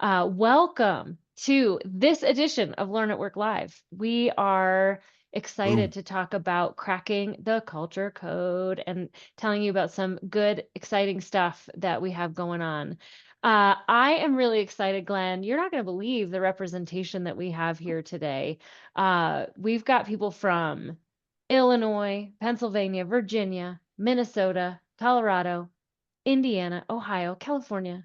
Welcome to this edition of Learn at Work Live. We are excited Boom. to talk about cracking the culture code and telling you about some good, exciting stuff that we have going on. I am really excited, Glenn. You're not going to believe the representation that we have here today. We've got people from Illinois, Pennsylvania, Virginia, Minnesota, Colorado, Indiana, Ohio, California,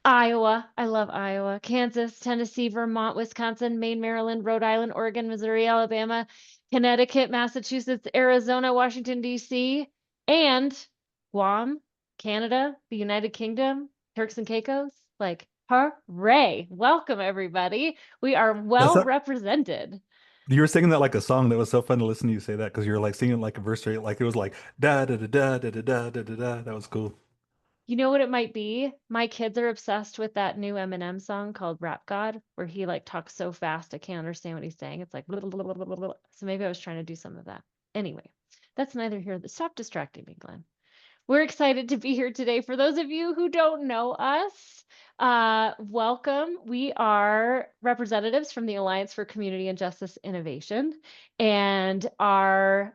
Iowa. I love Iowa. Kansas, Tennessee, Vermont, Wisconsin, Maine, Maryland, Rhode Island, Oregon, Missouri, Alabama, Connecticut, Massachusetts, Arizona, Washington, D.C., and Guam, Canada, the United Kingdom, Turks and Caicos. Like, hooray. Welcome, everybody. We are That's well not, represented. you were singing that like a song. That was so fun to listen to you say that because you were like singing like a verse rate, like it was like da da da da da da da da da da. That was cool. You know what it might be? My kids are obsessed with that new Eminem song called Rap God, where he like talks so fast I can't understand what he's saying. It's like blah, blah, blah, blah, blah, blah. So maybe I was trying to do some of that. Anyway, that's neither here. Stop distracting me, Glenn. We're excited to be here today. For those of you who don't know us, welcome. We are representatives from the Alliance for Community and Justice Innovation, and our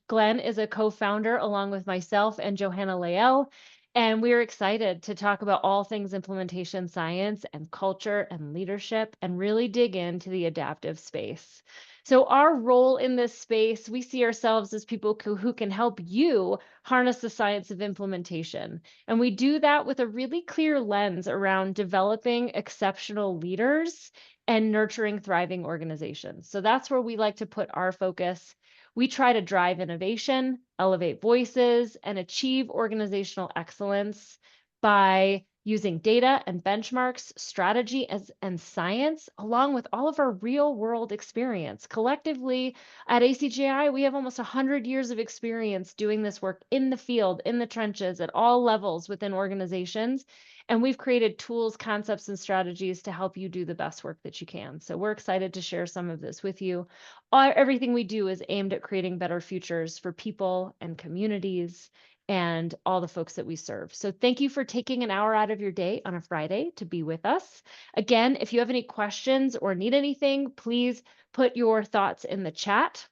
Glenn is a co-founder along with myself and Johanna Lael. And we're excited to talk about all things implementation science and culture and leadership and really dig into the adaptive space. So, our role in this space, we see ourselves as people who can help you harness the science of implementation. And we do that with a really clear lens around developing exceptional leaders and nurturing thriving organizations. So, that's where we like to put our focus. We try to drive innovation, elevate voices, and achieve organizational excellence by using data and benchmarks, strategy and science, along with all of our real world experience. Collectively at ACJI, we have almost 100 years of experience doing this work in the field, in the trenches, at all levels within organizations. And we've created tools, concepts, and strategies to help you do the best work that you can. So we're excited to share some of this with you. Everything we do is aimed at creating better futures for people and communities and all the folks that we serve. So thank you for taking an hour out of your day on a Friday to be with us. Again, if you have any questions or need anything, please put your thoughts in the chat.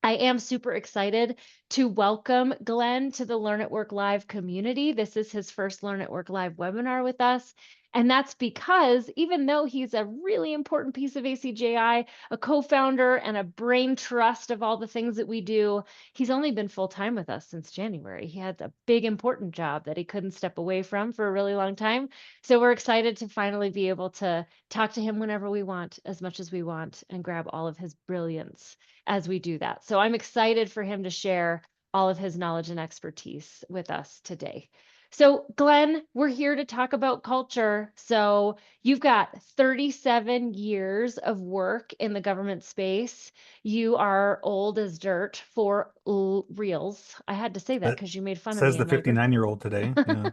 I am super excited to welcome Glenn to the Learn at Work Live community. This is his first Learn at Work Live webinar with us. And that's because even though he's a really important piece of ACJI, a co-founder and a brain trust of all the things that we do, he's only been full-time with us since January. He had a big, important job that he couldn't step away from for a really long time. So we're excited to finally be able to talk to him whenever we want, as much as we want, and grab all of his brilliance as we do that. So I'm excited for him to share all of his knowledge and expertise with us today. So, Glenn, we're here to talk about culture. So, you've got 37 years of work in the government space. You are old as dirt for reals. I had to say that That because you made fun of says me the in my 59-year-old today. Yeah.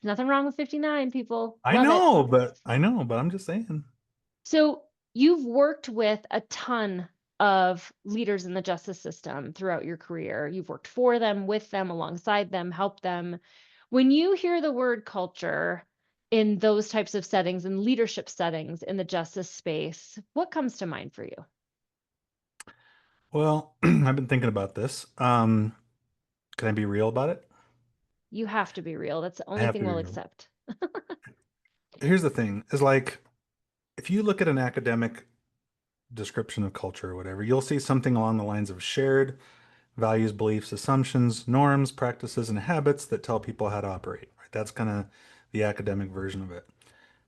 Nothing wrong with 59, people. I Love it. know, but I'm just saying. So you've worked with a ton of leaders in the justice system throughout your career. You've worked for them, with them, alongside them, helped them. When you hear the word culture in those types of settings and leadership settings in the justice space, what comes to mind for you? Well, I've been thinking about this. Can I be real about it? You have to be real. That's the I only have thing to be we'll real. accept. Here's the thing, is like if you look at an academic description of culture or whatever, you'll see something along the lines of shared values, beliefs, assumptions, norms, practices, and habits that tell people how to operate. Right? That's kind of the academic version of it.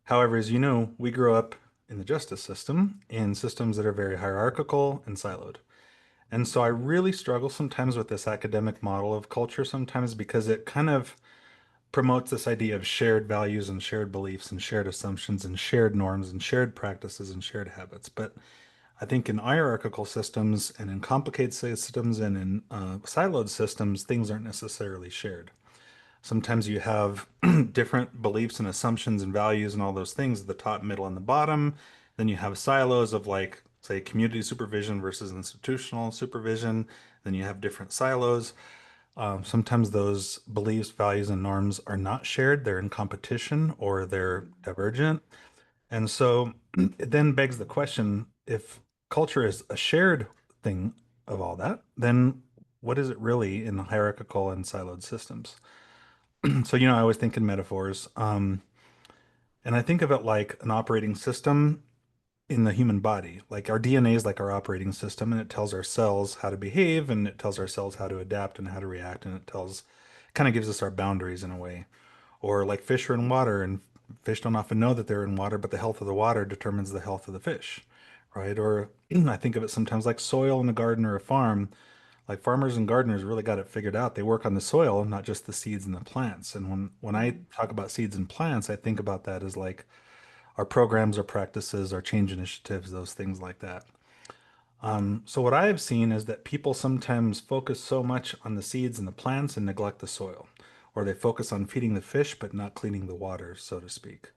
However, as you know, we grew up in the justice system in systems that are very hierarchical and siloed. And so I really struggle sometimes with this academic model of culture sometimes because it kind of promotes this idea of shared values and shared beliefs and shared assumptions and shared norms and shared practices and shared habits. But I think in hierarchical systems and in complicated systems and in siloed systems, things aren't necessarily shared. Sometimes you have different beliefs and assumptions and values and all those things at the top, middle, and the bottom. Then you have silos of like, say, community supervision versus institutional supervision. Then you have different silos. Sometimes those beliefs, values, and norms are not shared. They're in competition or they're divergent. And so it then begs the question, if culture is a shared thing of all that, then what is it really in hierarchical and siloed systems? So, I always think in metaphors. And I think of it like an operating system in the human body. Like our DNA is like our operating system, and it tells our cells how to behave, and it tells our cells how to adapt and how to react, and kind of gives us our boundaries in a way. Or like fish are in water, and fish don't often know that they're in water, but the health of the water determines the health of the fish, right? Or I think of it sometimes like soil in a garden or a farm. Like farmers and gardeners really got it figured out. They work on the soil, not just the seeds and the plants. And when I Mm, talk about seeds and plants, I think about that as like our programs, our practices, our change initiatives, those things like that. So what I have seen is that people sometimes focus so much on the seeds and the plants and neglect the soil, or they focus on feeding the fish but not cleaning the water, so to speak.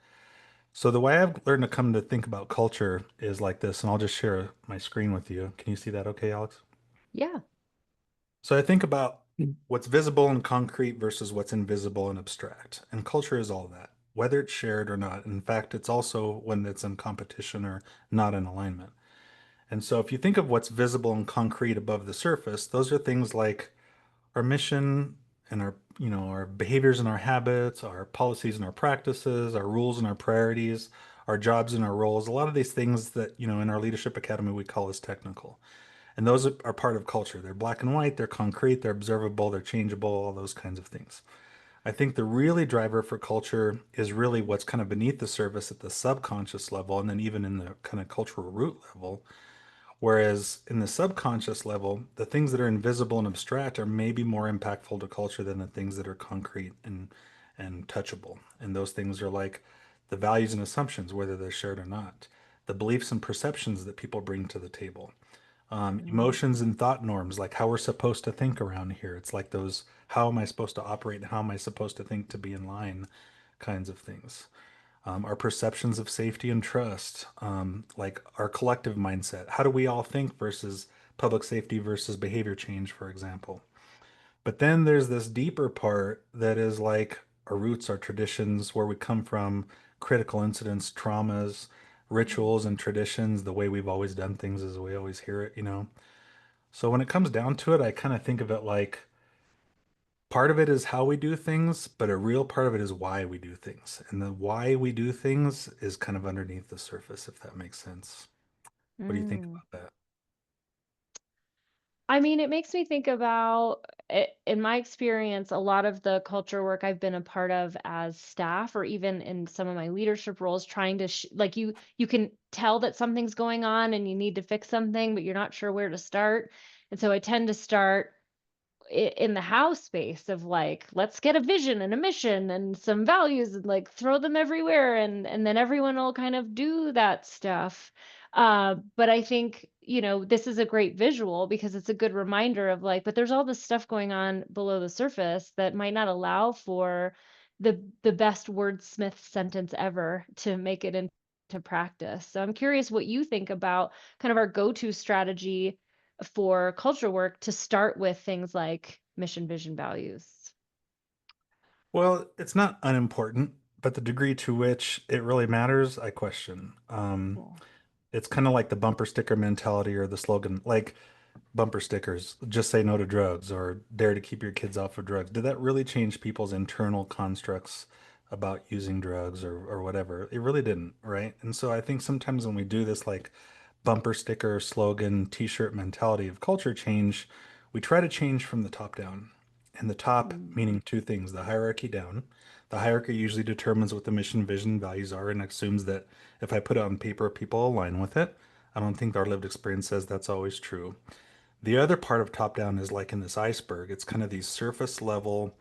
So the way I've learned to come to think about culture is like this, and I'll just share my screen with you. Can you see that okay, Alex? yeah. So I think about what's visible and concrete versus what's invisible and abstract. And culture is all that, whether it's shared or not. In fact, it's also when it's in competition or not in alignment. And so if you think of what's visible and concrete above the surface, those are things like our mission and our behaviors and our habits, our policies and our practices, our rules and our priorities, our jobs and our roles, a lot of these things that, in our leadership academy we call as technical. And those are part of culture. They're black and white, they're concrete, they're observable, they're changeable, all those kinds of things. I think the really driver for culture is really what's kind of beneath the surface at the subconscious level, and then even in the kind of cultural root level. Whereas in the subconscious level, the things that are invisible and abstract are maybe more impactful to culture than the things that are concrete and touchable. And those things are like the values and assumptions, whether they're shared or not, the beliefs and perceptions that people bring to the table, Mm, emotions and thought norms, like how we're supposed to think around here. It's like those, how am I supposed to operate and how am I supposed to think to be in line kinds of things. Our perceptions of safety and trust, like our collective mindset. How do we all think versus public safety versus behavior change, for example? But then there's this deeper part that is like our roots, our traditions, where we come from, critical incidents, traumas, mm, rituals, and traditions. The way we've always done things is the way we always hear it. So when it comes down to it, I kind of think of it like part of it is how we do things, but a real part of it is why we do things. And the why we do things is kind of underneath the surface, if that makes sense. What do you think mm. about that? I mean, it makes me think about in my experience, a lot of the culture work I've been a part of as staff or even in some of my leadership roles trying to like you can tell that something's going on and you need to fix something, but you're not sure where to start. And so I tend to start in the house space of like let's get a vision and a mission and some values and like throw them everywhere and then everyone will kind of do that stuff. But I think this is a great visual because it's a good reminder of like but there's all this stuff going on below the surface that might not allow for the best wordsmith sentence ever to make it into practice. So I'm curious what you think about kind of our go-to strategy for culture work to start with things like mission, vision, values. Well, it's not unimportant, but the degree to which it really matters, I question. Cool. It's kind of like the bumper sticker mentality or the slogan, like bumper stickers, just say no to drugs or dare to keep your kids off of drugs. Did that really change people's internal constructs about using drugs or whatever? It really didn't, right? And so I think sometimes when we do this like bumper sticker, slogan, t-shirt mentality of culture change, we try to change from the top down. And the top Mm, meaning two things, the hierarchy down. The hierarchy usually determines what the mission, vision, values are and assumes that if I put it on paper, people align with it. I don't think our lived experience says that's always true. The other part of top down is like in this iceberg. It's kind of these surface level,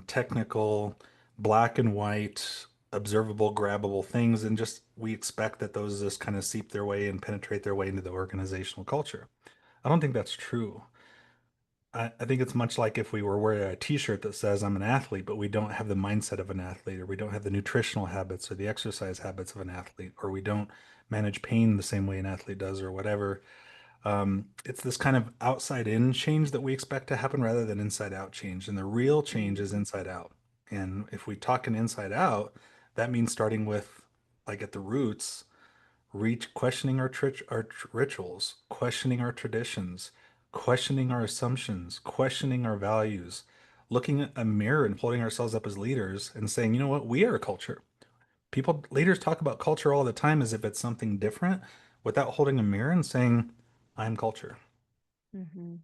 technical, black and white, observable, grabbable things. And just we expect that those just kind of seep their way and penetrate their way into the organizational culture. I don't think that's true. I think it's much like if we were wearing a t-shirt that says I'm an athlete, but we don't have the mindset of an athlete, or we don't have the nutritional habits or the exercise habits of an athlete, or we don't manage pain the same way an athlete does, or whatever. It's this kind of outside in change that we expect to happen rather than inside out change. And the real change mm, is inside out. And if we talk an inside out, that means starting with like at the roots, reach questioning our rituals, questioning our traditions, questioning our assumptions, questioning our values, looking at a mirror and holding ourselves up as leaders and saying, you know what, we are a culture. People, leaders talk about culture all the time as if it's something different without holding a mirror and saying, I'm culture. Hmm.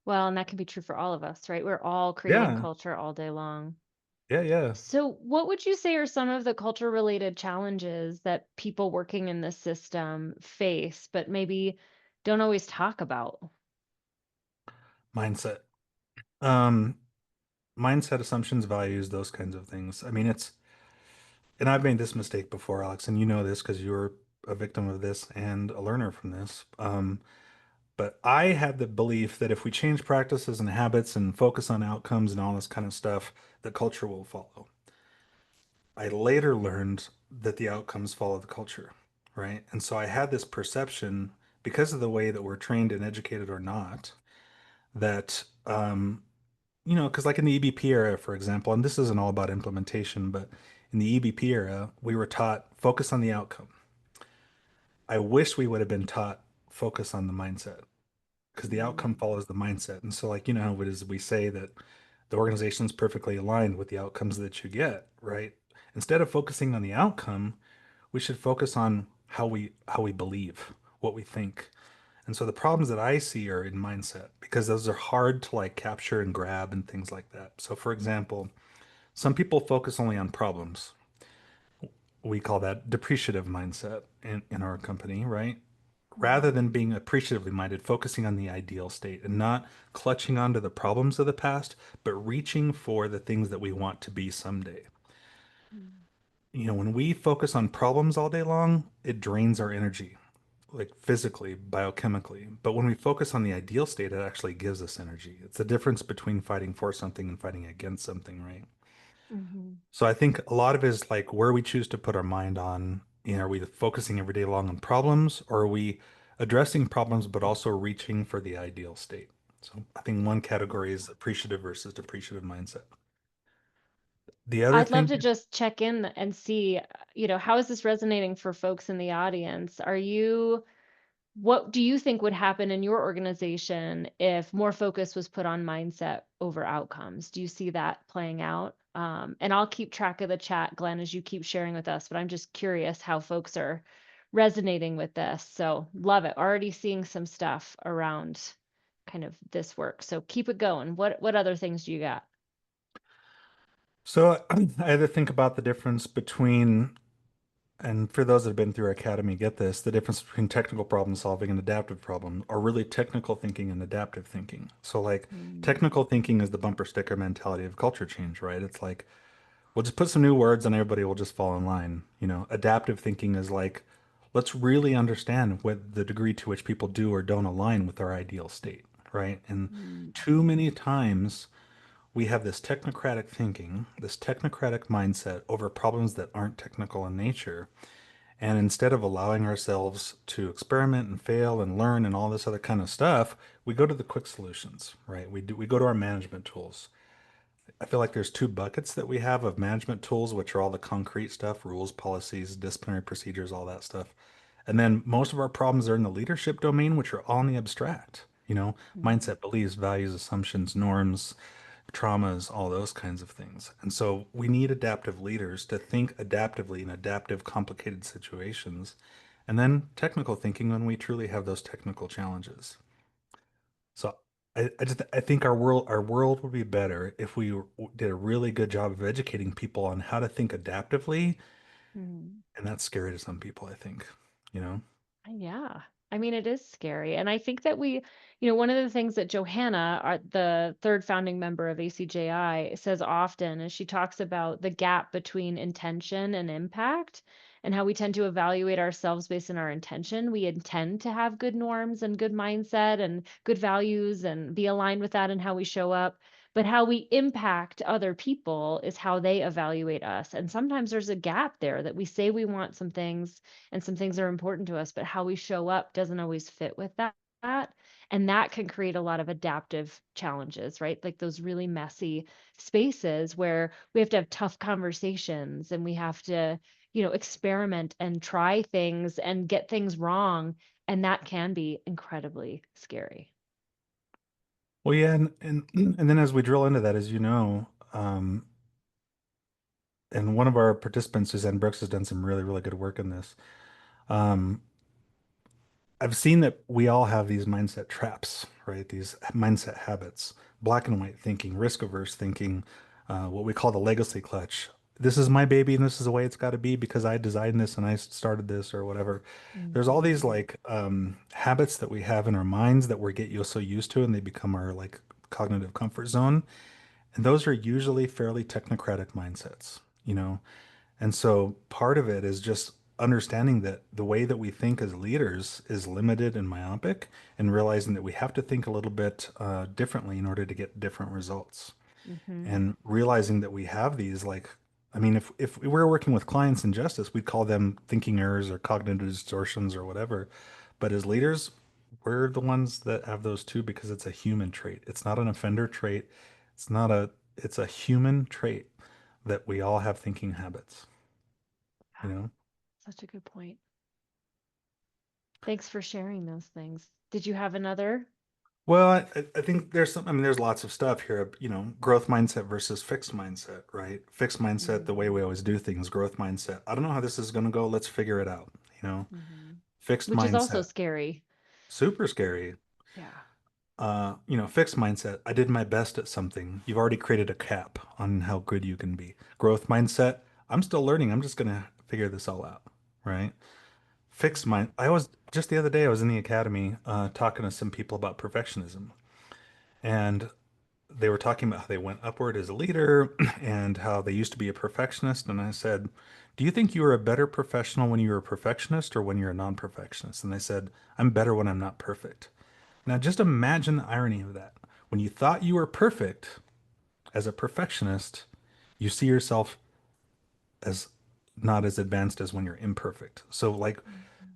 Well, and that can be true for all of us, right? We're all creating Yeah. culture all day long. Yeah. Yeah. So, what would you say are some of the culture related challenges that people working in this system face, but maybe don't always talk about? Mindset. Um, Mindset, assumptions, values, those kinds of things. I mean, and I've made this mistake before, Alex, and you know this because you were a victim of this and a learner from this. But I had the belief that if we change practices and habits and focus on outcomes and all this kind of stuff, the culture will follow. I later learned that the outcomes follow the culture, right? And so I had this perception because of the way that we're trained and educated or not, that because like in the EBP era, for example, and this isn't all about implementation, but in the EBP era, we were taught focus on the outcome. I wish we would have been taught focus on the mindset because the outcome Mm. follows the mindset. And so, like, how it is we say that the organization's perfectly aligned with the outcomes that you get, right? Instead of focusing on the outcome, we should focus on how we believe, what we think. And so the problems that I see are in mindset because those are hard to like capture and grab and things like that. So for example, some people focus only on problems. We call that depreciative mindset in our company, right? Rather Mhm. than being appreciatively minded, focusing on the ideal state and not clutching onto the problems of the past, but reaching for the things that we want to be someday. Mm. When we focus on problems all day long, it drains our energy, like physically, biochemically. But when we focus on the ideal state, it actually gives us energy. It's the difference between fighting for something and fighting against something, right? Mhm. So I think a lot of it is like where we choose to put our mind on, are we focusing every day long on problems or are we addressing problems but also reaching for the ideal state? So I think one category is appreciative versus depreciative mindset. The other I'd love thing, to just check in and see, how is this resonating for folks in the audience? What do you think would happen in your organization if more focus was put on mindset over outcomes? Do you see that playing out? And I'll keep track of the chat, Glenn, as you keep sharing with us, but I'm just curious how folks are resonating with this. So love it. Already seeing some stuff around kind of this work. So keep it going. What other things do you got? so I had to think about the difference between, and for those that have been through our academy, get this, the difference between technical problem solving and adaptive problem, or really technical thinking and adaptive thinking. So like Mm. technical thinking is the bumper sticker mentality of culture change, right? It's like, we'll just put some new words and everybody will just fall in line. Adaptive thinking is like, let's really understand what the degree to which people do or don't align with our ideal state, right? And Mm. too many times we have this technocratic thinking, this technocratic mindset over problems that aren't technical in nature. And instead of allowing ourselves to experiment and fail and learn and all this other kind of stuff, we go to the quick solutions, right? We go to our management tools. I feel like there's two buckets that we have of management tools, which are all the concrete stuff, rules, policies, disciplinary procedures, all that stuff. And then most of our problems are in the leadership domain, which are all in the abstract, Mm. mindset, beliefs, values, assumptions, norms, traumas, all those kinds of things. And so we need adaptive leaders to think adaptively in adaptive, complicated situations. And then technical thinking when we truly have those technical challenges. So I think our world would be better if we did a really good job of educating people on how to think adaptively, Mm. and that's scary to some people, I think, you know. Yeah. I mean, it is scary. And I think that one of the things that Johanna, the third founding member of ACJI, says often is she talks about the gap between intention and impact and how we tend to evaluate ourselves based on our intention. We intend to have good norms and good mindset and good values and be aligned with that and how we show up. But how we impact other people is how they evaluate us. And sometimes there's a gap there that we say we want some things and some things are important to us, but how we show up doesn't always fit with that. And that can create a lot of adaptive challenges, right? Like those really messy spaces where we have to have tough conversations and we have to, experiment and try things and get things wrong. And that can be incredibly scary. Well, yeah, and then as we drill into that, as you know, and one of our participants, Suzanne Brooks, has done some really, really good work in this. Um, I've seen that we all have these mindset traps, right? These mindset habits, black and white thinking, risk averse thinking, what we call the legacy clutch. This is my baby and this is the way it's got to be because I designed this and I started this or whatever. There's all these Mhm. like habits that we have in our minds that we get so used to and they become our like cognitive comfort zone. And those are usually fairly technocratic mindsets, you know? And so part of it is just understanding that the way that we think as leaders is limited and myopic, and realizing that we have to think a little bit differently in order to get different results. Mhm. And realizing that we have these, like, I mean, if we were working with clients in justice, we'd call them thinking errors or cognitive distortions or whatever. But as leaders, we're the ones that have those too because it's a human trait. It's not an offender trait. It's not a, it's a human trait that we all have thinking habits, you Yeah, know? such a good point. Thanks for sharing those things. Did you have another? Well, I think there's some, I mean, there's lots of stuff here, you know, growth mindset versus fixed mindset, right? Fixed mindset, the way we Mhm. always do things, growth mindset. I don't know how this is going to go. Let's figure it out, you know? Mhm. Fixed Which is also mindset, scary. super scary. Yeah. Fixed mindset. I did my best at something. You've already created a cap on how good you can be. Growth mindset. I'm still learning. I'm just going to figure this all out, right? Fixed mind. I was just the other day, I was in the academy talking to some people about perfectionism. And they were talking about how they went upward as a leader and how they used to be a perfectionist. And I said, do you think you were a better professional when you were a perfectionist or when you're a non-perfectionist? And they said, I'm better when I'm not perfect. Now, just imagine the irony of that. When you thought you were perfect as a perfectionist, you see yourself as not as advanced as when you're imperfect. So, like, Mhm.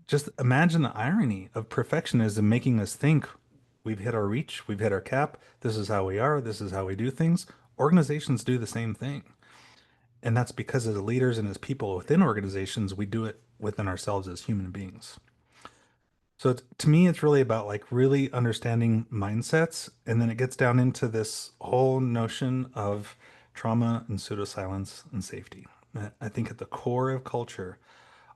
just imagine the irony of perfectionism making us think we've hit our reach, we've hit our cap, this is how we are, this is how we do things. Organizations do the same thing. And that's because as leaders and as people within organizations, we do it within ourselves as human beings. So to me, it's really about like really understanding mindsets. And then it gets down into this whole notion of trauma and pseudoscience and safety. I think at the core of culture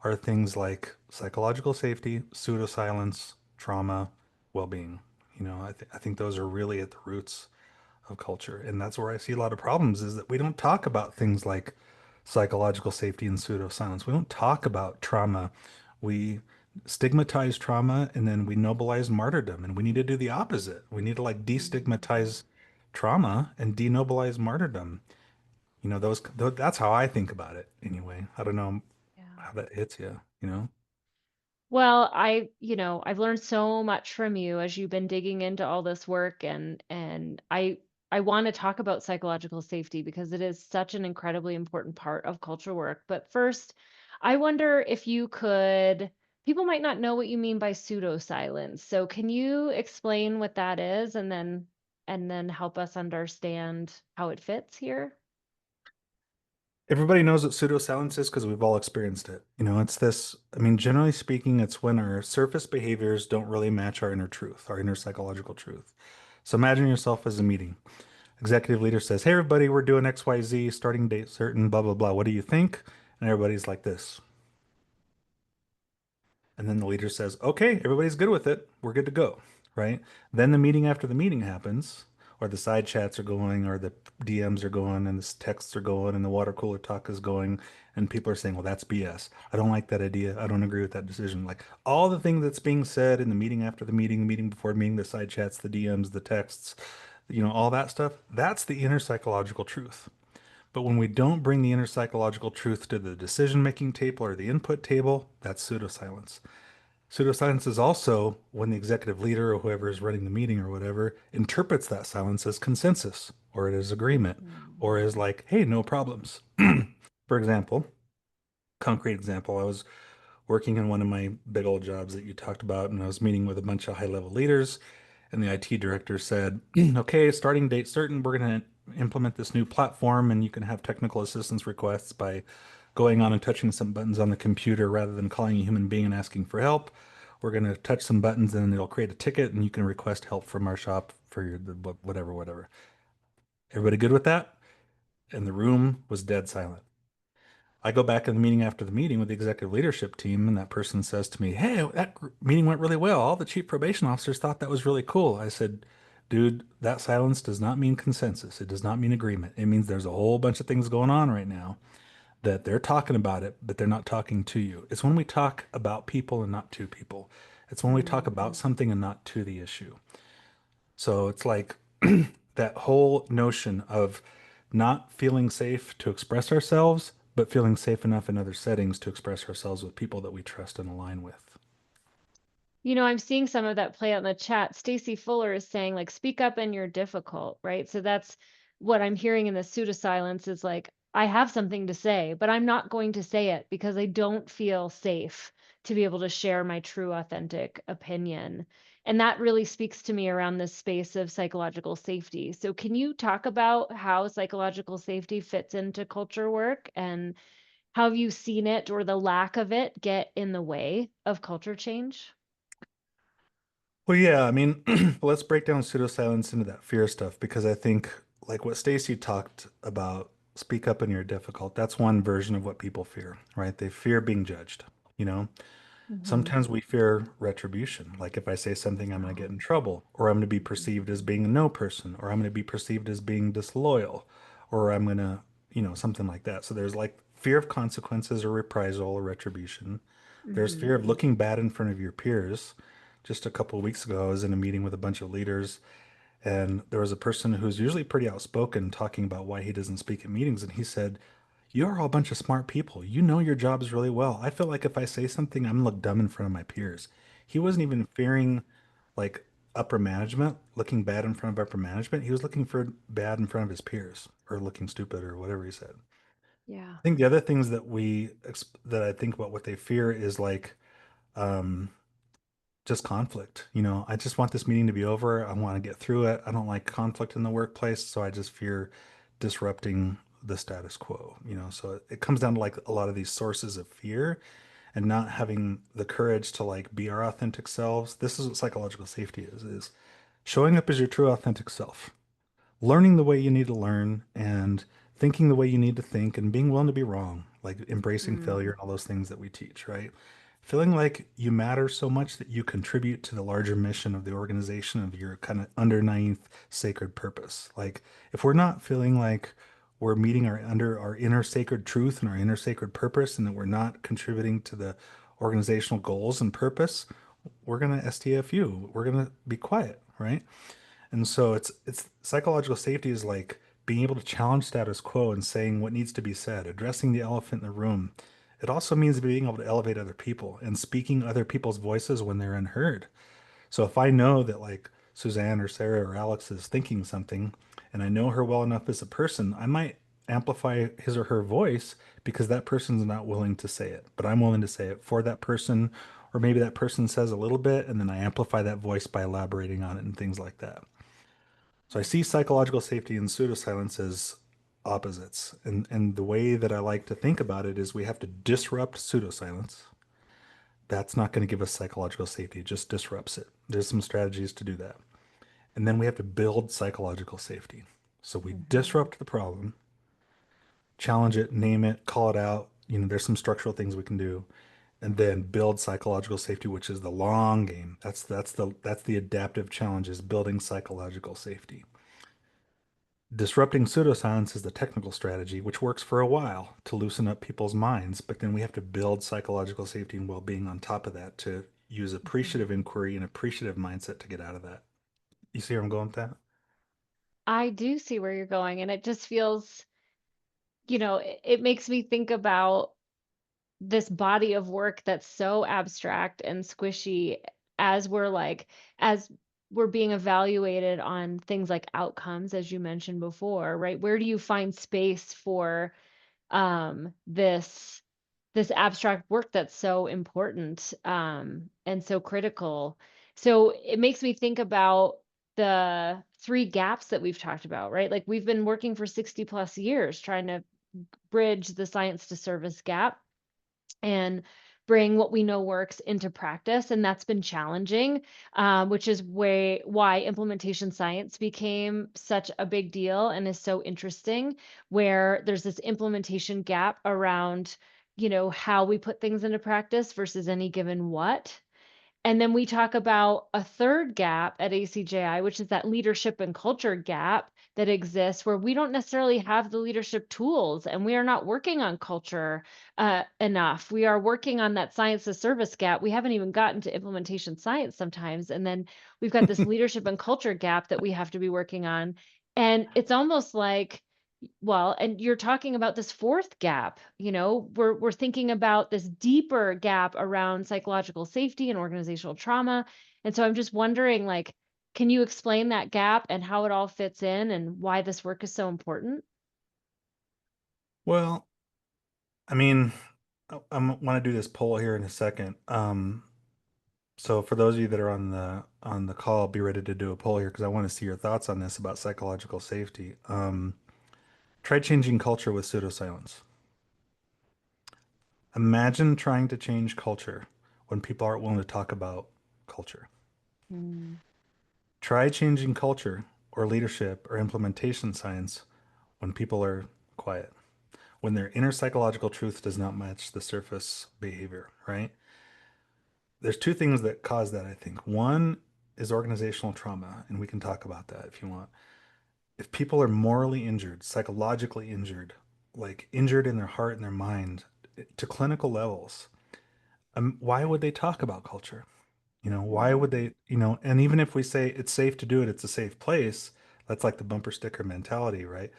are things like psychological safety, pseudoscience, trauma, well-being. I think those are really at the roots of culture. And that's where I see a lot of problems is that we don't talk about things like psychological safety and pseudoscience. We don't talk about trauma. We stigmatize trauma and then we nobilize martyrdom. And we need to do the opposite. We need to like Mhm. destigmatize trauma and denobilize martyrdom. That's how I think about it anyway. I don't know Yeah. how that hits you, you know? Well, I've learned so much from you as you've been digging into all this work and I want to talk about psychological safety because it is such an incredibly important part of cultural work. But first, I wonder if you could people might not know what you mean by pseudoscience. So can you explain what that is and then help us understand how it fits here? Everybody knows what pseudoscience is because we've all experienced it. It's this, I mean, generally speaking, it's when our surface behaviors don't really match our inner truth, our inner psychological truth. So imagine yourself as a meeting. Executive leader says, hey, everybody, we're doing XYZ, starting date certain, blah, blah, blah. What do you think? And everybody's like this. And then the leader says, okay, everybody's good with it. We're good to go. Right. Then the meeting after the meeting happens, or the side chats are going, or the DMs are going, and the texts are going, and the water cooler talk is going. And people are saying, well, that's BS. I don't like that idea. I don't agree with that decision. Like all the things that's being said in the meeting after the meeting before the meeting, the side chats, the DMs, the texts, all that stuff. That's the inner psychological truth. But when we don't bring the inner psychological truth to the decision making table or the input table, that's pseudoscience. Pseudoscience is also when the executive leader or whoever is running the meeting or whatever interprets that silence as consensus or it is agreement or as Mhm. like, hey, no problems. For example, concrete example, I was working in one of my big old jobs that you talked about, and I was meeting with a bunch of high level leaders, and the IT director said, okay, starting date certain, we're going to implement this new platform, and you can have technical assistance requests by going on and touching some buttons on the computer rather than calling a human being and asking for help. We're going to touch some buttons and it'll create a ticket and you can request help from our shop for your whatever, whatever. Everybody good with that? And the room was dead silent. I go back in the meeting after the meeting with the executive leadership team, and that person says to me, "Hey, that meeting went really well. All the chief probation officers thought that was really cool." I said, "Dude, that silence does not mean consensus. It does not mean agreement. It means there's a whole bunch of things going on right now that they're talking about it, but they're not talking to you. It's when we talk about people and not to people. It's when we talk about Mhm. something and not to the issue." So it's like that whole notion of not feeling safe to express ourselves, but feeling safe enough in other settings to express ourselves with people that we trust and align with. I'm seeing some of that play out in the chat. Stacy Fuller is saying, like, speak up and you're difficult, right? So that's what I'm hearing in the pseudo silence is like, I have something to say, but I'm not going to say it because I don't feel safe to be able to share my true, authentic opinion. And that really speaks to me around this space of psychological safety. So, can you talk about how psychological safety fits into culture work and how have you seen it or the lack of it get in the way of culture change? Well, yeah, I mean, let's break down pseudoscience into that fear stuff because I think, like what Stacy talked about, speak up and you're difficult. That's one version of what people fear, right? They fear being judged, you know? Mhm. Sometimes we fear retribution. Like if I say something, I'm going to get in Oh. trouble, or I'm going to be Mhm. perceived as being a no person, or I'm going to be perceived as being disloyal, or I'm going to, something like that. So there's like fear of consequences or reprisal or retribution. There's Mhm. fear of looking bad in front of your peers. Just a couple of weeks ago, I was in a meeting with a bunch of leaders, and there was a person who's usually pretty outspoken talking about why he doesn't speak at meetings. And he said, "You're all a bunch of smart people. You know your jobs really well. I feel like if I say something, I'm gonna look dumb in front of my peers." He wasn't even fearing like upper management, looking bad in front of upper management. He was looking for bad in front of his peers or looking stupid or whatever he said. Yeah. I think the other things that I think about what they fear is like um, just conflict. I just want this meeting to be over. I want to get through it. I don't like conflict in the workplace, so I just fear disrupting the status quo. So it comes down to like a lot of these sources of fear and not having the courage to like be our authentic selves. This is what psychological safety is showing up as your true authentic self, learning the way you need to learn and thinking the way you need to think and being willing to be wrong, like embracing failure Mm. and all those things that we teach, right? Feeling like you matter so much that you contribute to the larger mission of the organization of your kind of underneath sacred purpose. Like if we're not feeling like we're meeting our inner sacred truth and our inner sacred purpose and that we're not contributing to the organizational goals and purpose, we're going to STFU. We're going to be quiet, right? And so it's psychological safety is like being able to challenge status quo and saying what needs to be said, addressing the elephant in the room. It also means being able to elevate other people and speaking other people's voices when they're unheard. So if I know that like Suzanne or Sarah or Alex is thinking something and I know her well enough as a person, I might amplify his or her voice because that person's not willing to say it, but I'm willing to say it for that person. Or maybe that person says a little bit and then I amplify that voice by elaborating on it and things like that. So I see psychological safety and pseudoscience as opposites. And the way that I like to think about it is we have to disrupt pseudoscience. That's not going to give us psychological safety. It just disrupts it. There's some strategies to do that. And then we have to build psychological safety. So we Mhm. disrupt the problem, challenge it, name it, call it out. There's some structural things we can do, and then build psychological safety, which is the long game. That's the adaptive challenge is building psychological safety. Disrupting pseudoscience is the technical strategy, which works for a while to loosen up people's minds, but then we have to build psychological safety and well-being on top of that to use Mhm. appreciative inquiry and appreciative mindset to get out of that. You see where I'm going with that? I do see where you're going, and it just feels, it makes me think about this body of work that's so abstract and squishy as as we're being evaluated on things like outcomes, as you mentioned before, right? Where do you find space for this abstract work that's so important and so critical. So it makes me think about the three gaps that we've talked about, right? Like we've been working for 60 plus years trying to bridge the science to service gap and bring what we know works into practice, and that's been challenging, which is why implementation science became such a big deal and is so interesting, where there's this implementation gap around, how we put things into practice versus any given what. And then we talk about a third gap at ACJI, which is that leadership and culture gap that exists where we don't necessarily have the leadership tools and we are not working on culture enough. We are working on that science to service gap. We haven't even gotten to implementation science sometimes. And then we've got this leadership and culture gap that we have to be working on. And it's almost like, well, and you're talking about this fourth gap, we're thinking about this deeper gap around psychological safety and organizational trauma. And so I'm just wondering, like, can you explain that gap and how it all fits in and why this work is so important? Well, I mean, I want to do this poll here in a second. So for those of you that are on the call, be ready to do a poll here because I want to see your thoughts on this about psychological safety. Try changing culture with pseudoscience. Imagine trying to change culture when people aren't willing to talk about culture. Mm, Try changing culture or leadership or implementation science when people are quiet, when their inner psychological truth does not match the surface behavior, right? There's two things that cause that, I think. One is organizational trauma, and we can talk about that if you want. If people are morally injured, psychologically injured, like injured in their heart and their mind to clinical levels, why would they talk about culture? Why would mm, they, and even if we say it's safe to do it, it's a safe place, that's like the bumper sticker mentality, right?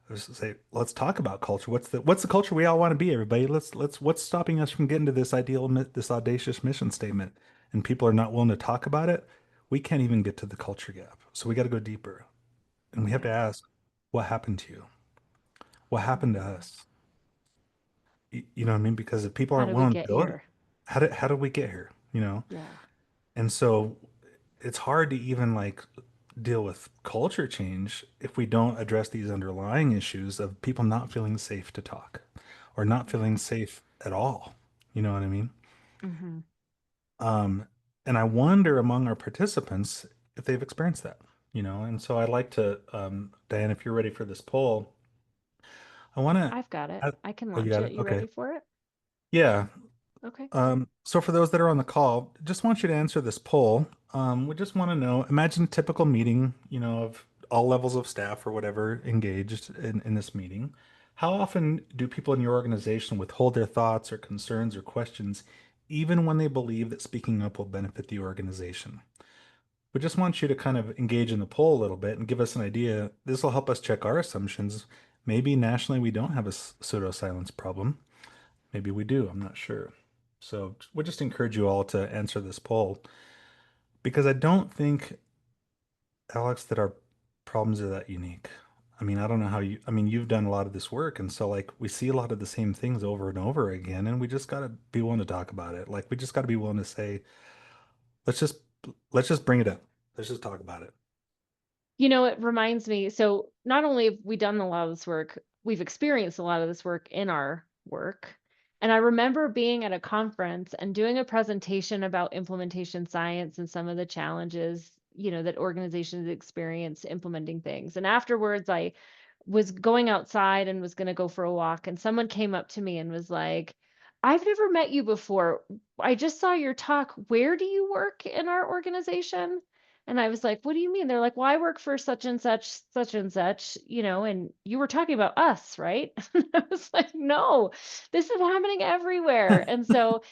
Let's say, let's talk about culture. What's the culture we all want to be, everybody? What's stopping us from getting to this audacious mission statement? And people are not willing to talk about it. We can't even get to the culture gap. So we got to go deeper. And we have to okay. ask, what happened to you? What happened to Mm. us? You know what I mean? Because if people How aren't did we willing to get build it, here? how did we get here? Yeah. And so it's hard to even like deal with culture change if we don't address these underlying issues of people not feeling safe to talk or not feeling Yeah. safe at all. You know what I mean? Hmm. Um, and I wonder among our participants if they've experienced that, and so I'd like to, Diane, if you're ready for this poll, I want to, I've got it. I can oh, you launch got it. it? You Okay. ready for it? Yeah. Okay. So for those that are on the call, just want you to answer this poll. We just want to know, imagine a typical meeting, of all levels of staff or whatever engaged in this meeting. How often do people in your organization withhold their thoughts or concerns or questions, even when they believe that speaking up will benefit the organization? We just want you to kind of engage in the poll a little bit and give us an idea. This will help us check our assumptions. Maybe nationally we don't have a pseudo silence problem. Maybe we do. I'm not sure. So we just encourage you all to answer this poll because I don't think, Alex, that our problems are that unique. I mean, I don't know how I mean, you've done a lot of this work. And so, like, we see a lot of the same things over and over again. And we just got to be willing to talk about it. Like, we just got to be willing to say, let's just, let's just bring it up. Let's just talk about it. It reminds me, so not only have we done a lot of this work, we've experienced a lot of this work in our work. And I remember being at a conference and doing a presentation about implementation science and some of the challenges, that organizations experience implementing things. And afterwards, I was going outside and was going to go for a walk, and someone came up to me and was like, I've never met you before. I just saw your talk. Where do you work in our organization? And I was like, "What do you mean?" They're like, "Well, I work for such and such, and you were talking about us, right?" And I was like, "No, this is happening everywhere." And so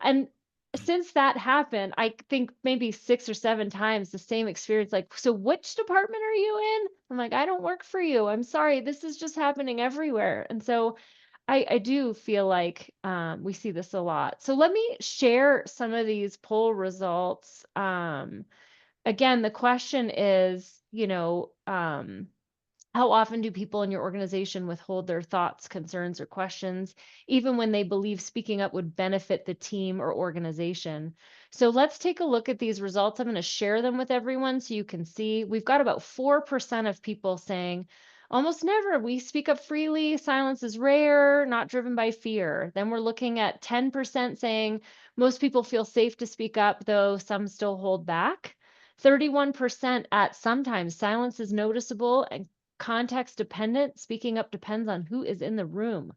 and since that happened, I think maybe 6 or 7 times the same experience, like, "So which department are you in?" I'm like, "I don't work for you. I'm sorry. This is just happening everywhere." And so I do feel like we see this a lot. So let me share some of these poll results. Again, the question is, how often do people in your organization withhold their thoughts, concerns, or questions, even when they believe speaking up would benefit the team or organization? So let's take a look at these results. I'm going to share them with everyone so you can see. We've got about 4% of people saying, Almost never. We speak up freely. Silence is rare, not driven by fear. Then we're looking at 10% saying most people feel safe to speak up, though some still hold back. 31% at sometimes silence is noticeable and context dependent. Speaking up depends on who is in the room.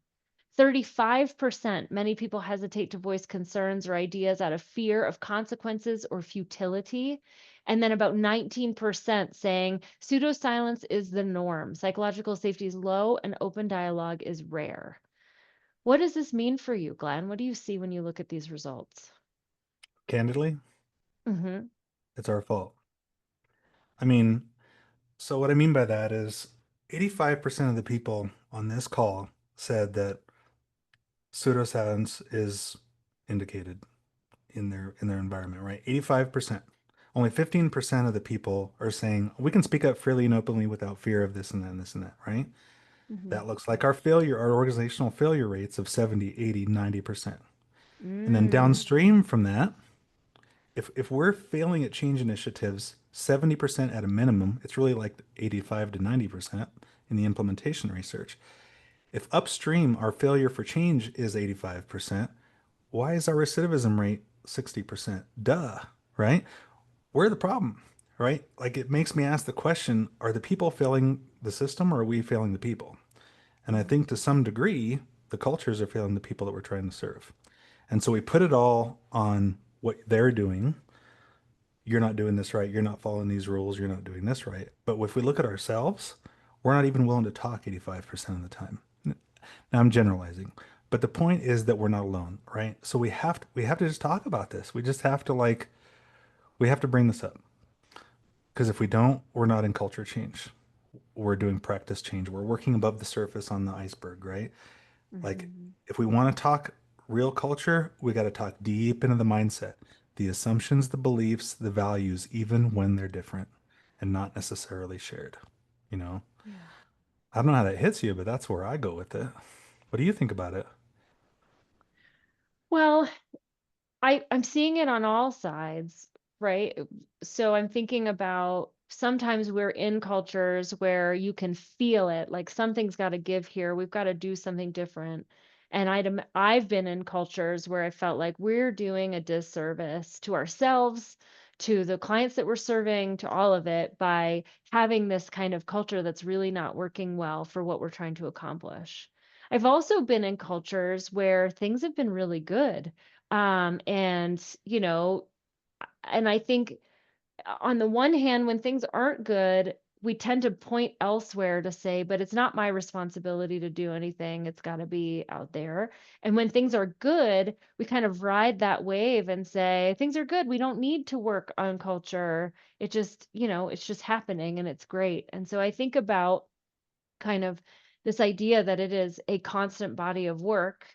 35%, many people hesitate to voice concerns or ideas out of fear of consequences or futility. And then about 19% saying pseudo silence is the norm. Psychological safety is low and open dialogue is rare. What does this mean for you, Glenn? What do you see when you look at these results? Candidly, Hmm. it's our fault. I mean, so what I mean by that is 85% of the people on this call said that pseudoscience is indicated in their environment, right? 85%. Only 15% of the people are saying we can speak up freely and openly without fear of this and that and this and that, right? Hmm. That looks like our organizational failure rates of 70, 80, 90%. And then Mm. downstream from that, if we're failing at change initiatives 70% at a minimum, it's really like 85 to 90% in the implementation research. If upstream our failure for change is 85%, why is our recidivism rate 60%? Duh, right? We're the problem, right? Like it makes me ask the question, are the people failing the system or are we failing the people? And I think to some degree, the cultures are failing the people that we're trying to serve. And so we put it all on what they're doing. You're not doing this right. You're not following these rules. You're not doing this right. But if we look at ourselves, we're not even willing to talk 85% of the time. Now I'm generalizing, but the point is that we're not alone, right? So we have to just talk about this. We just have to we have to bring this up because if we don't, we're not in culture change. We're doing practice change. We're working above the surface on the iceberg, right? Like Hmm. if we want to talk real culture, we got to talk deep into the mindset, the assumptions, the beliefs, the values, even when they're different and not necessarily shared. You know, Yeah. I don't know how that hits you, but that's where I go with it. What do you think about it? Well, I'm seeing it on all sides, right? So I'm thinking about sometimes we're in cultures where you can feel it, like something's got to give here. We've got to do something different. And I've been in cultures where I felt like we're doing a disservice to ourselves, to the clients that we're serving, to all of it by having this kind of culture that's really not working well for what we're trying to accomplish. I've also been in cultures where things have been really good, and, and I think on the one hand, when things aren't good, we tend to point elsewhere to say, but it's not my responsibility to do anything. It's got to be out there. And when things are good, we kind of ride that wave and say, things are good. We don't need to work on culture. It just, it's just happening and it's great. And so I think about kind of this idea that it is a constant body of work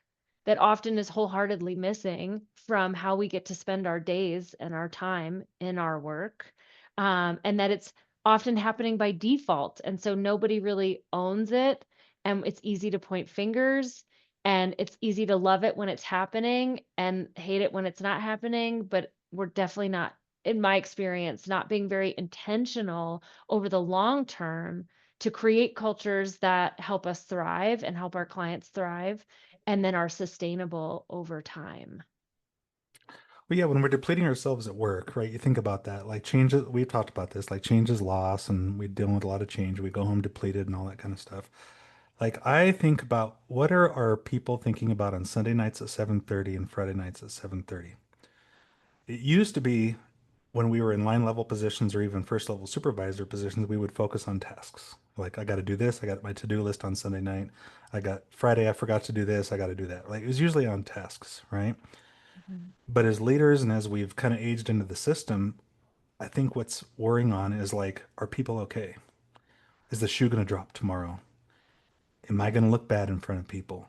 that often is wholeheartedly missing from how we get to spend our days and our time in our work. And that it's often happening by default. And so nobody really owns it. And it's easy to point fingers and it's easy to love it when it's happening and hate it when it's not happening. But we're definitely not, in my experience, not being very intentional over the long term to create cultures that help us thrive and help our clients thrive and then are sustainable over time. Well, yeah, when we're depleting ourselves at work, right? You think about that. Like change, we've talked about this, like change is loss, and we deal with a lot of change. We go home depleted and all that kind of stuff. Like I think about what are our people thinking about on Sunday nights at 7:30 and Friday nights at 7:30? It used to be when we were in line level positions or even first level supervisor positions, we would focus on tasks. Like I got to do this. I got my to-do list on Sunday night. I got Friday. I forgot to do this. I got to do that. Like it was usually on tasks, right? Mhm. But as leaders and as we've kind of aged into the system, I think what's worrying on is like, are people okay? Is the shoe going to drop tomorrow? Am I going to look bad in front of people?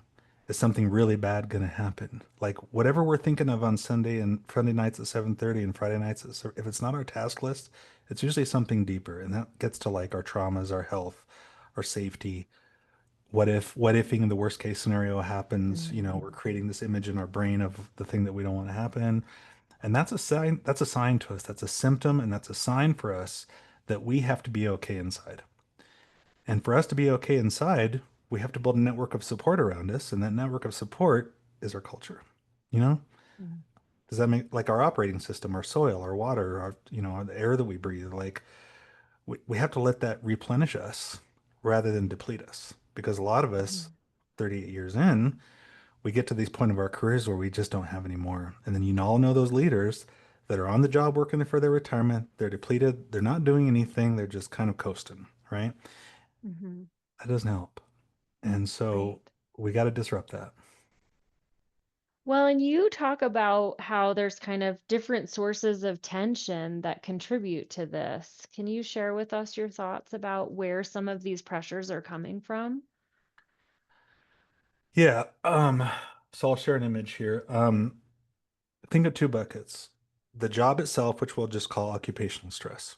Is something really bad going to happen? Like whatever we're thinking of on Sunday and Sunday nights at 7:30 and Friday nights if it's not our task list, it's usually something deeper and that gets to like our traumas, our health, our safety. What ifing the worst case scenario happens, we're Mhm. creating this image in our brain of the thing that we don't want to happen. And that's a sign to us. That's a symptom and that's a sign for us that we have to be okay inside. And for us to be okay inside, we have to build a network of support around us, and that network of support is our culture. You know, Mm. does that make like our operating system, our soil, our water, our the air that we breathe? Like we have to let that replenish us rather than deplete us. Because a lot of us, Mhm. 38 years in, we get to these point of our careers where we just don't have any more. And then you all know those leaders that are on the job working for their retirement. They're depleted. They're not doing anything. They're just kind of coasting, right? Mhm. That doesn't help. And so Right. we got to disrupt that. Well, and you talk about how there's kind of different sources of tension that contribute to this. Can you share with us your thoughts about where some of these pressures are coming from? Yeah. So I'll share an image here. Think of two buckets. The job itself, which we'll just call occupational stress.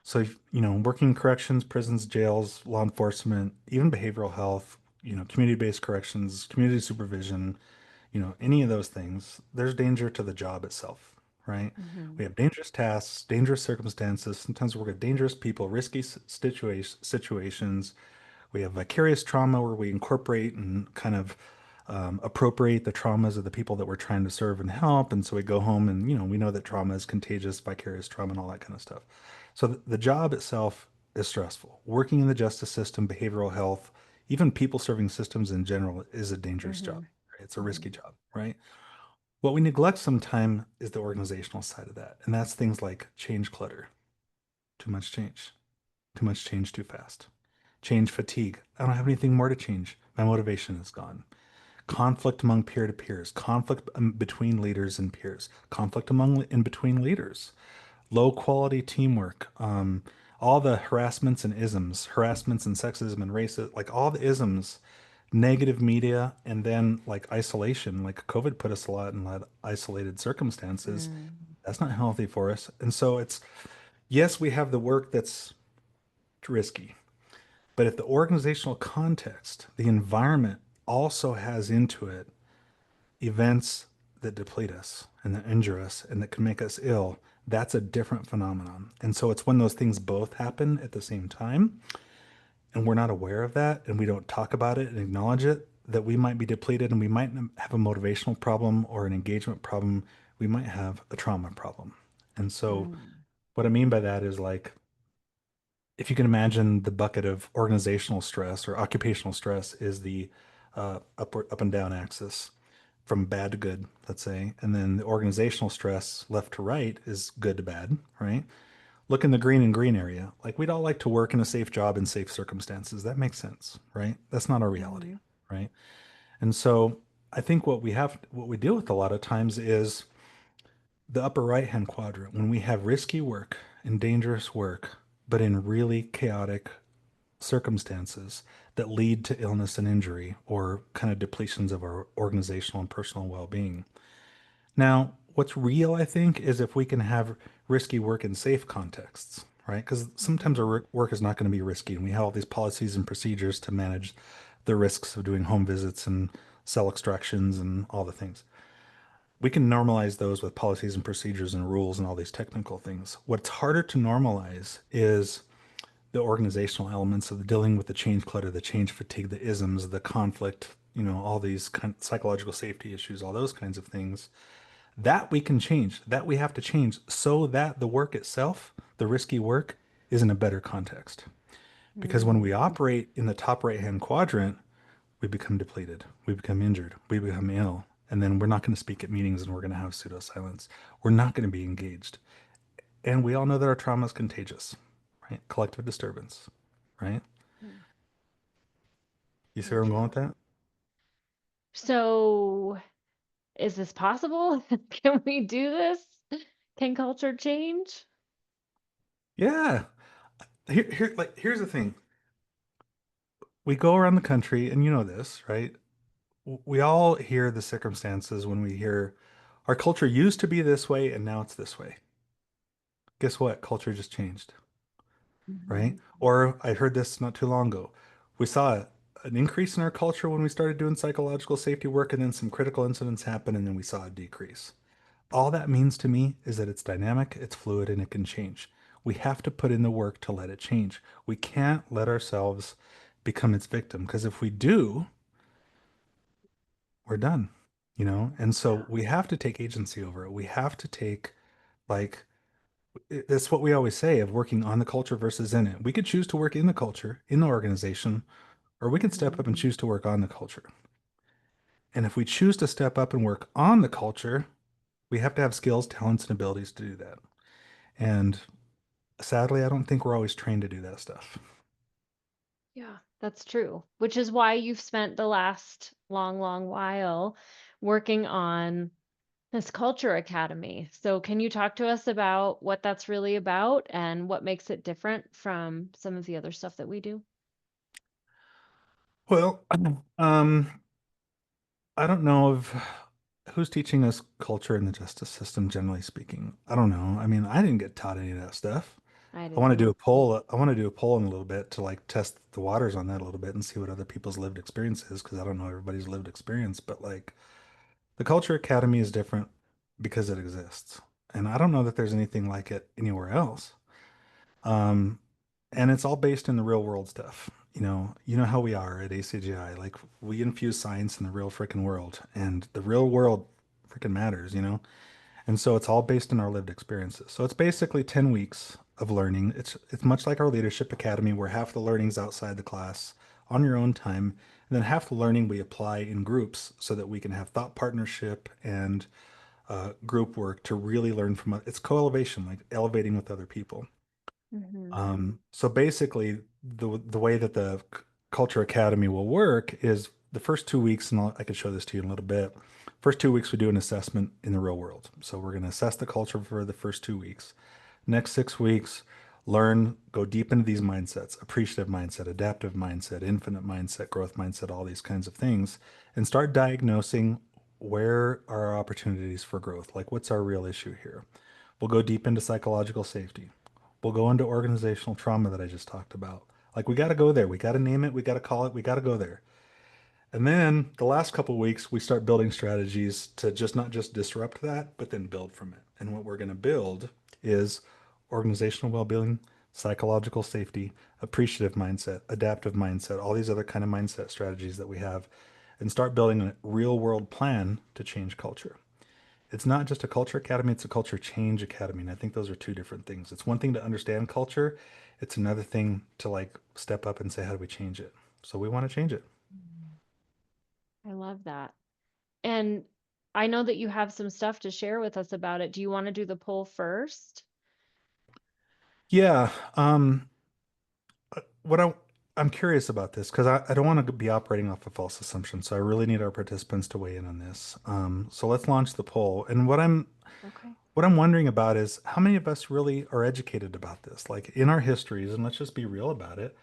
So, working corrections, prisons, jails, law enforcement, even behavioral health, community-based corrections, community supervision, any of those things, there's danger to the job itself, right? Hmm. We have dangerous tasks, dangerous circumstances. Sometimes we work with dangerous people, risky situations. We have vicarious trauma where we incorporate and kind of appropriate the traumas of the people that we're trying to serve and help. And so we go home and, we know that trauma is contagious, vicarious trauma, and all that kind of stuff. So the job itself is stressful. Working in the justice system, behavioral health, even people serving systems in general is a dangerous job. Hmm. Right? It's a risky Hmm. job, right? What we neglect sometimes is the organizational side of that. And that's things like change clutter, too much change too fast. Change fatigue. I don't have anything more to change. My motivation is gone. Conflict among peer to peers, conflict between leaders and peers, conflict among in between leaders, low quality teamwork, all the harassments and isms, harassments and sexism and racism, like all the isms, negative media, and then like isolation, like COVID put us a lot in isolated circumstances. Mm. That's not healthy for us. And so yes, we have the work that's risky. But if the organizational context, the environment also has into it events that deplete us and that injure us and that can make us ill, that's a different phenomenon. And so it's when those things both happen at the same time and we're not aware of that and we don't talk about it and acknowledge it that we might be depleted and we might have a motivational problem or an engagement problem. We might have a trauma problem. And so Mm. what I mean by that is like if you can imagine the bucket of organizational stress or occupational stress is the up and down axis from bad to good, let's say, and then the organizational stress left to right is good to bad, right? Look in the green and green area. Like we'd all like to work in a safe job in safe circumstances. That makes sense, right? That's not our reality, Hmm. right? And so I think what we deal with a lot of times is the upper right hand quadrant when we have risky work and dangerous work, but in really chaotic circumstances that lead to illness and injury or kind of depletions of our organizational and personal well being. Now, what's real, I think, is if we can have risky work in safe contexts, right? Because sometimes Hmm. our work is not going to be risky, and we have all these policies and procedures to manage the risks of doing home visits and cell extractions and all the things. We can normalize those with policies and procedures and rules and all these technical things. What's harder to normalize is the organizational elements of dealing with the change clutter, the change fatigue, the isms, the conflict, all these kind of psychological safety issues, all those kinds of things that we can change, that we have to change so that the work itself, the risky work, is in a better context. Because when we Mm. operate in the top right hand quadrant, we become depleted, we become injured, we become ill, and then we're not going to speak at meetings and we're going to have pseudo silence. We're not going to be engaged. And we all know that our trauma is contagious, right? Collective disturbance, right? Mm. You see So where I'm going true. with that? So, is this possible? Can we do this? Can culture change? Yeah. Here's the thing. We go around the country, and you know this, right? We all hear the circumstances when we hear our culture used to be this way and now it's this way. Guess what? Culture just changed, right? Hmm. Or I heard this not too long ago. We saw an increase in our culture when we started doing psychological safety work, and then some critical incidents happened, and then we saw a decrease. All that means to me is that it's dynamic, it's fluid, and it can change. We have to put in the work to let it change. We can't let ourselves become its victim because if we do, we're done, you know? And so Yeah. we have to take agency over it. We have to take, like, that's what we always say of working on the culture versus in it. We could choose to work in the culture, in the organization, or we could step Hmm. up and choose to work on the culture. And if we choose to step up and work on the culture, we have to have skills, talents, and abilities to do that. And sadly, I don't think we're always trained to do that stuff. Yeah, that's true. Which is why you've spent the last long, long while working on this Culture Academy. So, can you talk to us about what that's really about and what makes it different from some of the other stuff that we do? Well, I don't know of who's teaching us culture in the justice system, generally speaking. I don't know. I mean, I didn't get taught any of that stuff. I I want to didn't. do a poll. I want to do a poll in a little bit to like test the waters on that a little bit and see what other people's lived experience is because I don't know everybody's lived experience. But like the Culture Academy is different because it exists, and I don't know that there's anything like it anywhere else. Um, and it's all based in the real world stuff. You know how we are at ACJI. Like we infuse science in the real freaking world, and the real world freaking matters, you know? And so it's all based in our lived experiences. So it's basically 10 weeks of learning. It's much like our leadership academy where half the learning's outside the class on your own time, and then half the learning we apply in groups so that we can have thought partnership and group work to really learn from it's co-elevation, like elevating with other people. Hmm. So basically, the way that the Culture Academy will work is the first 2 weeks, and I could show this to you in a little bit. First 2 weeks, we do an assessment in the real world. So we're going to assess the culture for the first 2 weeks. Next 6 weeks, learn, go deep into these mindsets: appreciative mindset, adaptive mindset, infinite mindset, growth mindset, all these kinds of things, and start diagnosing where are our opportunities for growth? Like, what's our real issue here? We'll go deep into psychological safety. We'll go into organizational trauma that I just talked about. Like, we got to go there. We got to name it. We got to call it. We got to go there. And then the last couple of weeks, we start building strategies to just not just disrupt that, but then build from it. And what we're going to build is organizational well-being, psychological safety, appreciative mindset, adaptive mindset, all these other kind of mindset strategies that we have, and start building a real world plan to change culture. It's not just a culture academy, it's a culture change academy. And I think those are two different things. It's one thing to understand culture, it's another thing to like step up and say, how do we change it? So we want to change it. I love that. And I know that you have some stuff to share with us about it. Do you want to do the poll first? Yeah. What I'm curious about this because I don't want to be operating off of false assumptions. So I really need our participants to weigh in on this. So let's launch the poll. And Okay. what I'm wondering about is how many of us really are educated about this, like in our histories, and let's just be real about it.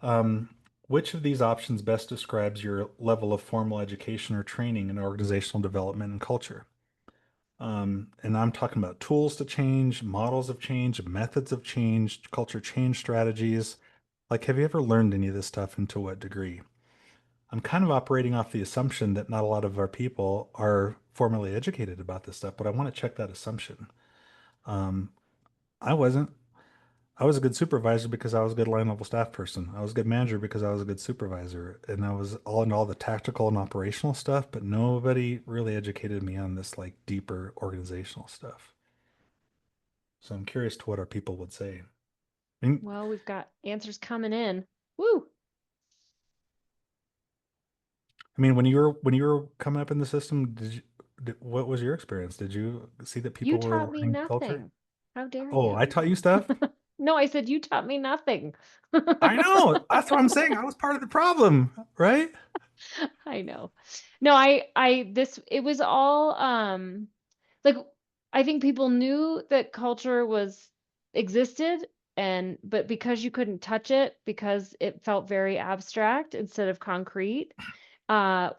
Um, which of these options best describes your level of formal education or training in organizational development and culture? And I'm talking about tools to change, models of change, methods of change, culture change strategies. Like, have you ever learned any of this stuff and to what degree? I'm kind of operating off the assumption that not a lot of our people are formally educated about this stuff, but I want to check that assumption. Um, I wasn't. I was a good supervisor because I was a good line level staff person. I was a good manager because I was a good supervisor. And I was all into all the tactical and operational stuff, but nobody really educated me on this like deeper organizational stuff. So I'm curious to what our people would say. mean, Well, we've got answers coming in. Woo! when you were coming up in the system, what was your experience? Did you see that You people were taught me learning culture? nothing. How dare Oh, I you? taught you stuff? No, I said you taught me nothing. I know. That's what I'm saying. I was part of the problem, right? I know. No, this, it was all, like, I think people knew that culture was existed but because you couldn't touch it, because it felt very abstract instead of concrete, uh,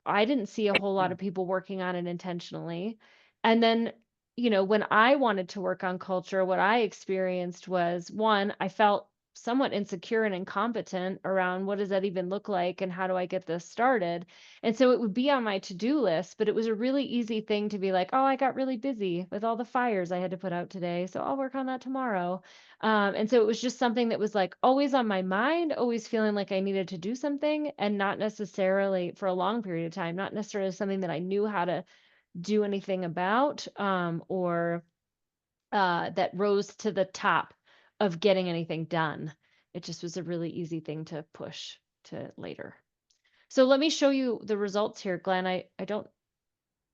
I didn't see a whole lot of people working on it intentionally. And then, when I wanted to work on culture, what I experienced was one, I felt somewhat insecure and incompetent around what does that even look like and how do I get this started? And so it would be on my to-do list, but it was a really easy thing to be like, oh, I got really busy with all the fires I had to put out today, so I'll work on that tomorrow. And so it was just something that was like always on my mind, always feeling like I needed to do something, and not necessarily for a long period of time, not necessarily something that I knew how to do anything about, or that rose to the top of getting anything done. It just was a really easy thing to push to later. So let me show you the results here, Glenn. I don't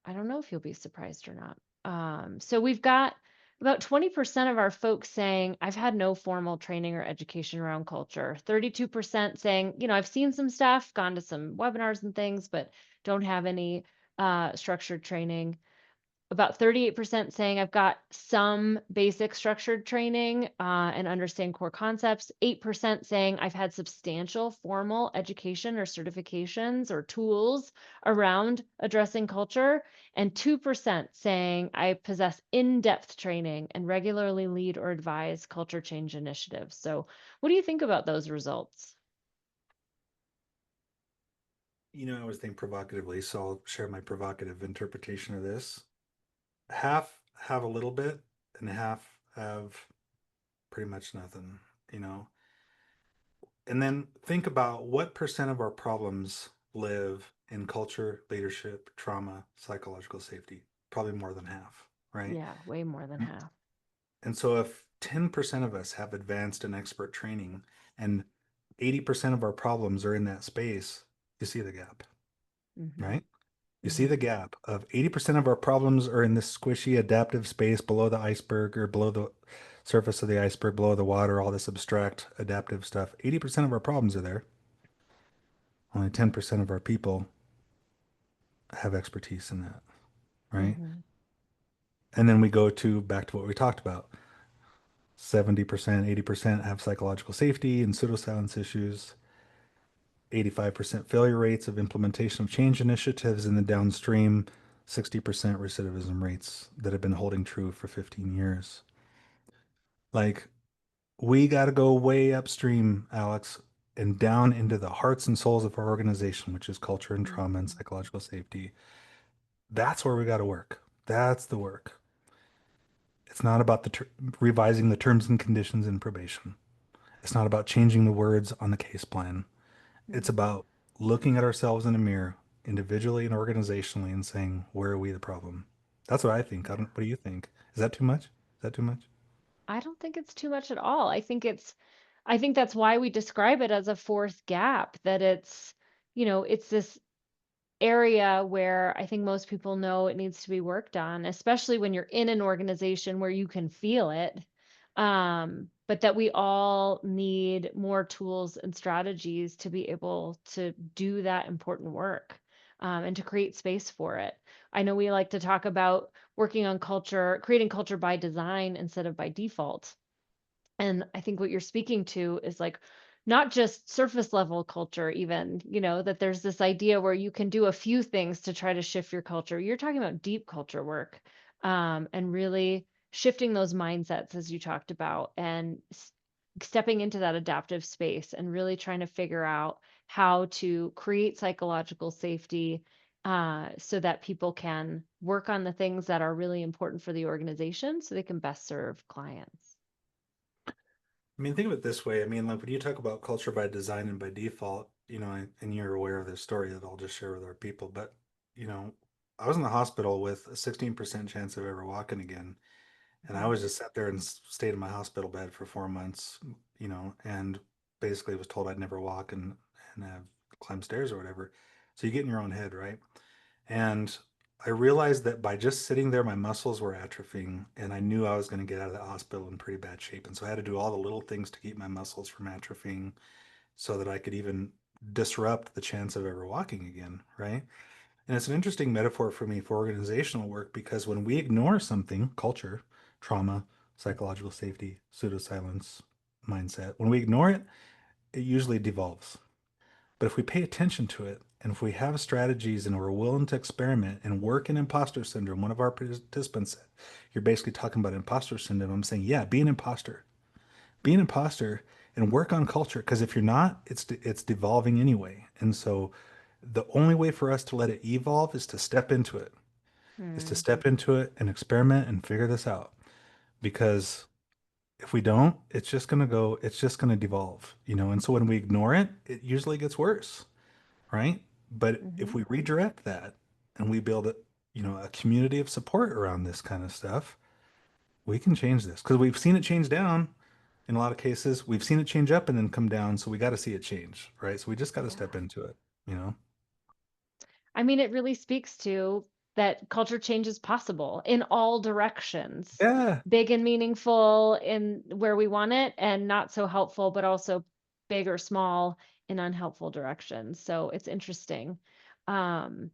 know if you'll be surprised or not. So we've got about 20% of our folks saying, I've had no formal training or education around culture. 32% saying, I've seen some stuff, gone to some webinars and things, but don't have any structured training. About 38% saying I've got some basic structured training and understand core concepts. 8% saying I've had substantial formal education or certifications or tools around addressing culture. And 2% saying I possess in-depth training and regularly lead or advise culture change initiatives. So what do you think about those results? I always think provocatively, so I'll share my provocative interpretation of this. Half have a little bit, and half have pretty much nothing, you know. And then think about what percent of our problems live in culture, leadership, trauma, psychological safety. Probably more than half, right? Yeah, way more than half. And so if 10% of us have advanced and expert training and 80% of our problems are in that space, you see the gap, Hmm. right? You see Hmm. the gap of 80% of our problems are in this squishy adaptive space below the iceberg or below the surface of the iceberg, below the water, all this abstract adaptive stuff. 80% of our problems are there. Only 10% of our people have expertise in that, right? Hmm. And then we go to back to what we talked about. 70%, 80% have psychological safety and pseudoscience issues. 85% failure rates of implementation of change initiatives, and the downstream 60% recidivism rates that have been holding true for 15 years. Like, we got to go way upstream, Alex, and down into the hearts and souls of our organization, which is culture and trauma and Hmm. psychological safety. That's where we got to work. That's the work. It's not about revising the terms and conditions in probation. It's not about changing the words on the case plan. It's Hmm. about looking at ourselves in a mirror, individually and organizationally, and saying, where are we the problem? That's what I think. I Yeah. don't, what do you think? Is that too much? Is that too much? I don't think it's too much at all. I think that's why we describe it as a fourth gap, that it's this area where I think most people know it needs to be worked on, especially when you're in an organization where you can feel it. But that we all need more tools and strategies to be able to do that important work, and to create space for it. I know we like to talk about working on culture, creating culture by design instead of by default. And I think what you're speaking to is like not just surface level culture, even, that there's this idea where you can do a few things to try to shift your culture. You're talking about deep culture work, and really shifting those mindsets, as you talked about, and stepping into that adaptive space and really trying to figure out how to create psychological safety, so that people can work on the things that are really important for the organization so they can best serve clients. I mean, think of it this way. I mean, like when you talk about culture by design and by default, and you're aware of this story that I'll just share with our people, but, you know, I was in the hospital with a 16% chance of ever walking again. And I Mhm. was just sat there and stayed in my hospital bed for 4 months, and basically was told I'd never walk and have climb stairs or whatever. So you get in your own head, right? And I realized that by just sitting there, my muscles were atrophying, and I knew I was going to get out of the hospital in pretty bad shape. And so I had to do all the little things to keep my muscles from atrophying so that I could even disrupt the chance of ever walking again, right? And it's an interesting metaphor for me for organizational work because when we ignore something, culture, trauma, psychological safety, pseudoscience, mindset, when we ignore it, it usually devolves. But if we pay attention to it, and if we have strategies and we're willing to experiment and work in imposter syndrome, one of our participants said, you're basically talking about imposter syndrome. I'm saying, yeah, be an imposter. Be an imposter and work on culture. Because if you're not, it's devolving anyway. And so the only way for us to let it evolve is to step into it, is to Hmm. step into it and experiment and figure this out. Because if we don't, it's just going to devolve, And so when we ignore it, it usually gets worse, right? But if Hmm. we redirect that and we build a community of support around this kind of stuff, we can change this because we've seen it change down in a lot of cases. We've seen it change up and then come down. So we got to see it change, right? So we just got to step Yeah. into it, you know? I mean, it really speaks to that culture change is possible in all directions, Yeah. big and meaningful in where we want it, and not so helpful, but also big or small in unhelpful directions. So it's interesting. Um,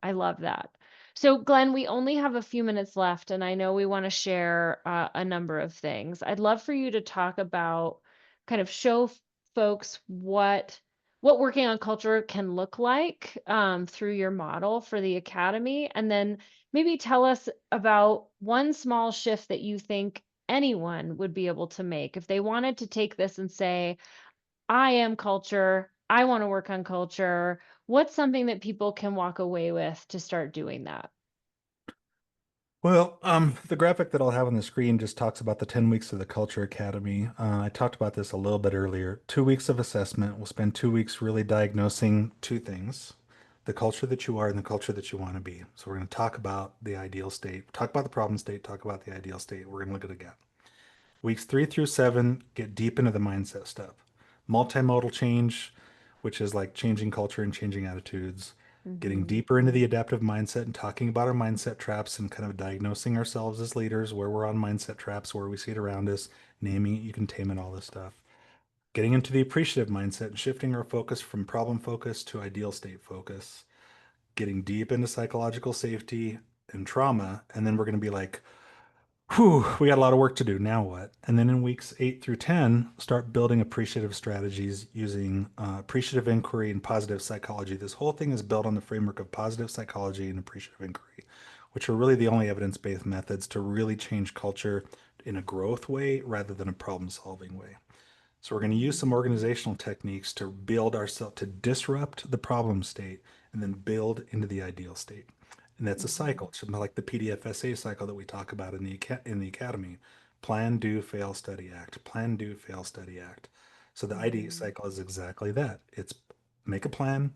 I love that. So, Glenn, we only have a few minutes left, and I know we want to share a number of things. I'd love for you to talk about kind of show folks what working on culture can look like through your model for the academy, and then maybe tell us about one small shift that you think anyone would be able to make if they wanted to take this and say, I am culture. I want to work on culture. What's something that people can walk away with to start doing that? Well, the graphic that I'll have on the screen just talks about the 10 weeks of the Culture Academy. I talked about this a little bit earlier. 2 weeks of assessment. We'll spend 2 weeks really diagnosing two things, the culture that you are and the culture that you want to be. So we're going to talk about the ideal state, talk about the problem state, talk about the ideal state. We're going to look at it again. Weeks 3 through 7 get deep into the mindset stuff. Multimodal change, which is like changing culture and changing attitudes, getting Hmm. deeper into the adaptive mindset and talking about our mindset traps and kind of diagnosing ourselves as leaders, where we're on mindset traps, where we see it around us, naming it, you can tame it, all this stuff. Getting into the appreciative mindset and shifting our focus from problem focus to ideal state focus, getting deep into psychological safety and trauma. And then we're going to be like, whew, we got a lot of work to do. Now what? And then in weeks 8 through 10, start building appreciative strategies using appreciative inquiry and positive psychology. This whole thing is built on the framework of positive psychology and appreciative inquiry, which are really the only evidence-based methods to really change culture in a growth way rather than a problem-solving way. So we're going to use some organizational techniques to build ourselves to disrupt the problem state and then build into the ideal state. And that's a Hmm. cycle. It's like the PDFSA cycle that we talk about in the academy. Plan, do, fail, study, act. Plan, do, fail, study, act. So the ID Hmm. cycle is exactly that. It's make a plan,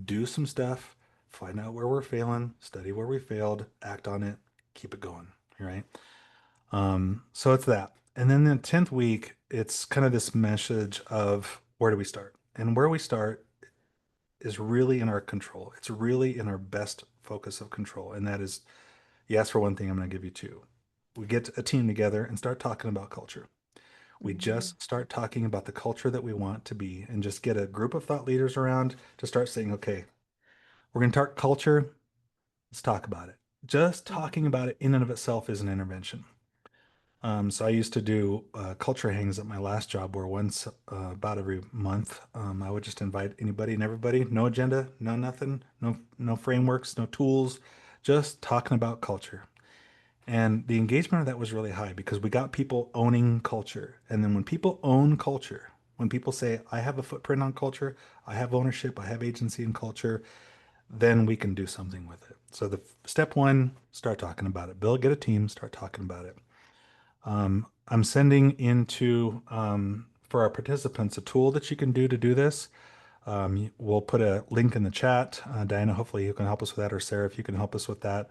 do some stuff, find out where we're failing, study where we failed, act on it, keep it going. Right. So it's that. And then the 10th week, it's kind of this message of where do we start? And where we start is really in our control. It's really in our best focus of control. And that is, you ask for one thing, I'm going to give you two. We get a team together and start talking about culture. We Hmm. just start talking about the culture that we want to be and just get a group of thought leaders around to start saying, okay, we're going to talk culture. Let's talk about it. Just talking Hmm. about it in and of itself is an intervention. So I used to do culture hangs at my last job where once about every month I would just invite anybody and everybody, no agenda, no nothing, no frameworks, no tools, just talking about culture. And the engagement of that was really high because we got people owning culture. And then when people own culture, when people say, I have a footprint on culture, I have ownership, I have agency in culture, then we can do something with it. So the step one, start talking about it. Get a team, start talking about it. I'm sending into for our participants a tool that you can do to do this. We'll put a link in the chat. Diana, hopefully you can help us with that, or Sarah, if you can help us with that.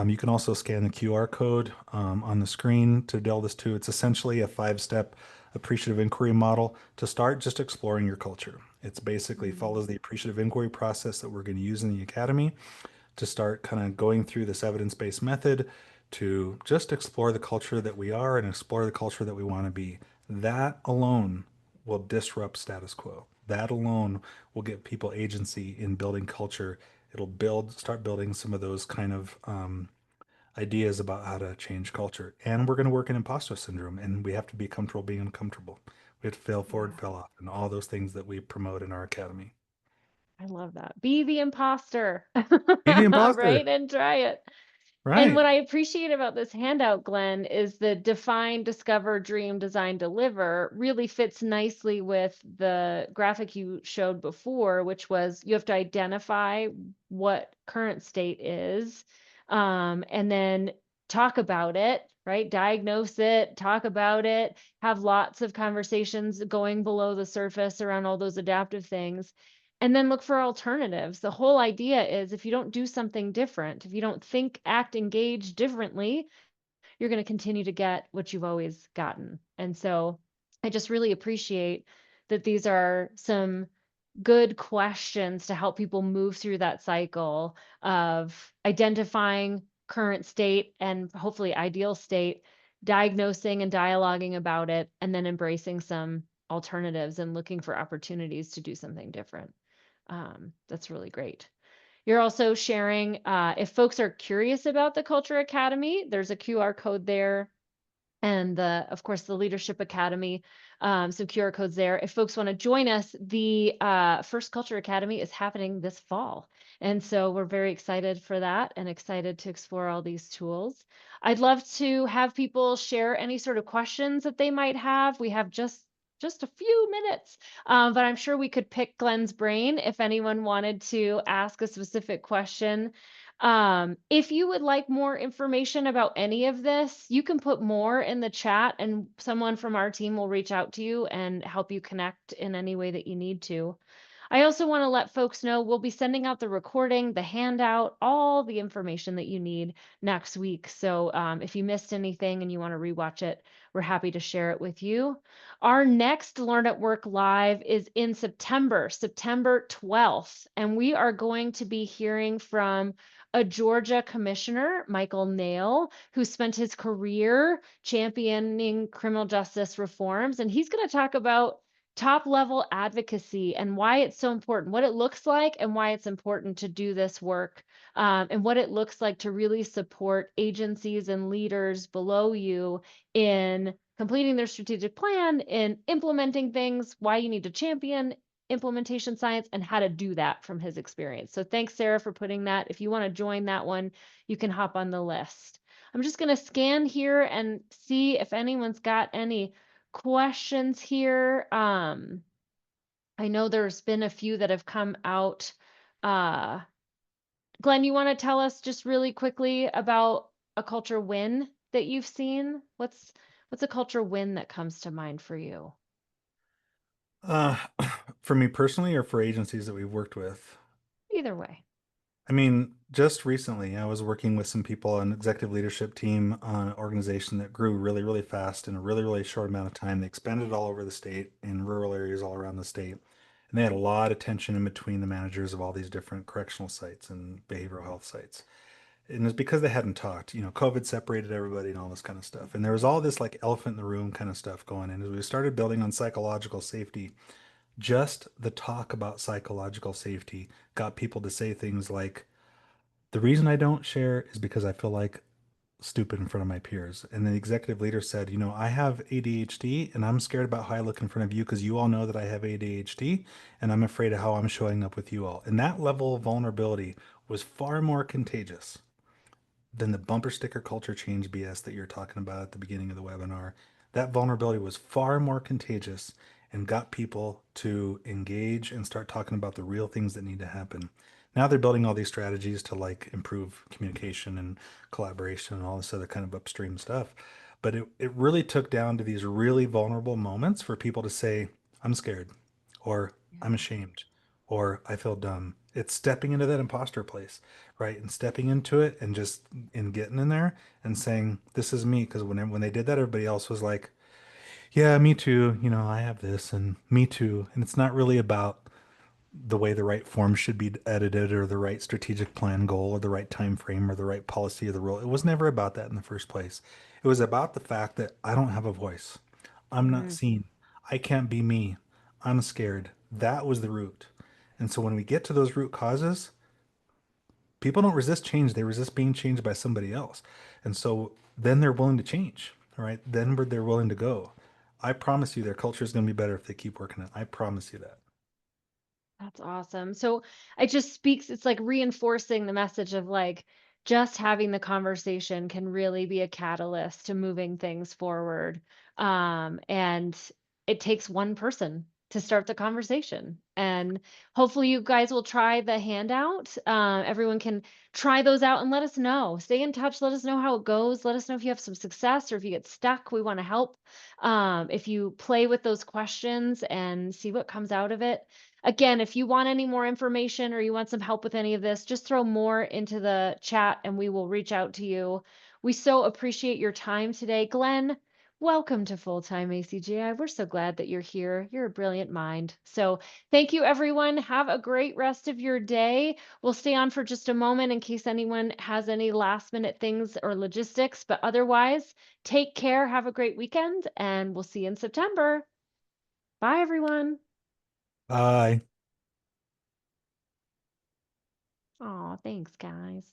You can also scan the QR code on the screen to build this too. It's essentially a 5-step appreciative inquiry model to start just exploring your culture. It's basically Hmm. follows the appreciative inquiry process that we're going to use in the academy to start kind of going through this evidence-based method to just explore the culture that we are and explore the culture that we want to be. That alone will disrupt status quo. That alone will give people agency in building culture. It'll start building some of those kind of ideas about how to change culture. And we're going to work in imposter syndrome, and we have to be comfortable being uncomfortable. We have to fail forward, Yeah, fail off, and all those things that we promote in our academy. I love that. Be the imposter, Be the imposter. right? And try it. And Right. what I appreciate about this handout, Glenn, is the define, discover, dream, design, deliver really fits nicely with the graphic you showed before, which was you have to identify what current state is, and then talk about it, right? Diagnose it, talk about it, have lots of conversations going below the surface around all those adaptive things. And then look for alternatives. The whole idea is if you don't do something different, if you don't think, act, engage differently, you're going to continue to get what you've always gotten. And so I just really appreciate that these are some good questions to help people move through that cycle of identifying current state and hopefully ideal state, diagnosing and dialoguing about it, and then embracing some alternatives and looking for opportunities to do something different. That's really great. You're also sharing, if folks are curious about the Culture Academy, there's a QR code there and of course, the Leadership Academy, some QR codes there. If folks want to join us, the first Culture Academy is happening this fall. And so we're very excited for that and excited to explore all these tools. I'd love to have people share any sort of questions that they might have. We have just a few minutes, but I'm sure we could pick Glenn's brain if anyone wanted to ask a specific question. If you would like more information about any of this, you can put more in the chat and someone from our team will reach out to you and help you connect in any way that you need to. I also want to let folks know we'll be sending out the recording, the handout, all the information that you need next week. So if you missed anything and you want to rewatch it, we're happy to share it with you. Our next Learn at Work Live is in September, September 12th, and we are going to be hearing from a Georgia commissioner, Michael Nail, who spent his career championing criminal justice reforms. And he's going to talk about top level advocacy and why it's so important, what it looks like, and why it's important to do this work, and what it looks like to really support agencies and leaders below you in completing their strategic plan, in implementing things, why you need to champion implementation science and how to do that from his experience. So thanks, Sarah, for putting that. If you want to join that one, you can hop on the list. I'm just going to scan here and see if anyone's got any questions here. I know there's been a few that have come out. Uh, Glenn, you want to tell us just really quickly about a culture win that you've seen? What's a culture win that comes to mind for you? Uh, for me personally, or for agencies that we've worked with? Either way. I mean, just recently, I was working with some people on an executive leadership team on an organization that grew really, really fast in a really, really short amount of time. They expanded all over the state in rural areas all around the state. And they had a lot of tension in between the managers of all these different correctional sites and behavioral health sites. And it's because they hadn't talked. COVID separated everybody and all this kind of stuff. And there was all this like elephant in the room kind of stuff going in. As we started building on psychological safety, just the talk about psychological safety got people to say things like, the reason I don't share is because I feel like stupid in front of my peers. And the executive leader said, I have ADHD and I'm scared about how I look in front of you because you all know that I have ADHD and I'm afraid of how I'm showing up with you all. And that level of vulnerability was far more contagious than the bumper sticker culture change BS that you're talking about at the beginning of the webinar. That vulnerability was far more contagious and got people to engage and start talking about the real things that need to happen. Now they're building all these strategies to like improve communication and collaboration and all this other kind of upstream stuff. But it really took down to these really vulnerable moments for people to say, I'm scared, or I'm ashamed, or I feel dumb. It's stepping into that imposter place, right? And stepping into it and just in getting in there and saying, this is me. Because when they did that, everybody else was like, yeah, me too. I have this and me too. And it's not really about the way the right form should be edited or the right strategic plan goal or the right time frame or the right policy of the role. It was never about that in the first place. It was about the fact that I don't have a voice. I'm not Mhm. seen. I can't be me. I'm scared. That was the root. And so when we get to those root causes, people don't resist change. They resist being changed by somebody else. And so then they're willing to change. All right. Then they're willing to go. I promise you their culture is going to be better if they keep working it. I promise you that. That's awesome. So it just speaks, it's like reinforcing the message of like just having the conversation can really be a catalyst to moving things forward. And it takes one person to start the conversation. And hopefully you guys will try the handout. Everyone can try those out and let us know. Stay in touch. Let us know how it goes. Let us know if you have some success or if you get stuck. We want to help. If you play with those questions and see what comes out of it. Again, if you want any more information or you want some help with any of this, just throw more into the chat and we will reach out to you. We so appreciate your time today. Glenn, welcome to Full Time ACJI. We're so glad that you're here. You're a brilliant mind. So thank you, everyone. Have a great rest of your day. We'll stay on for just a moment in case anyone has any last minute things or logistics, but otherwise, take care. Have a great weekend and we'll see you in September. Bye, everyone. Bye. Aw, thanks, guys.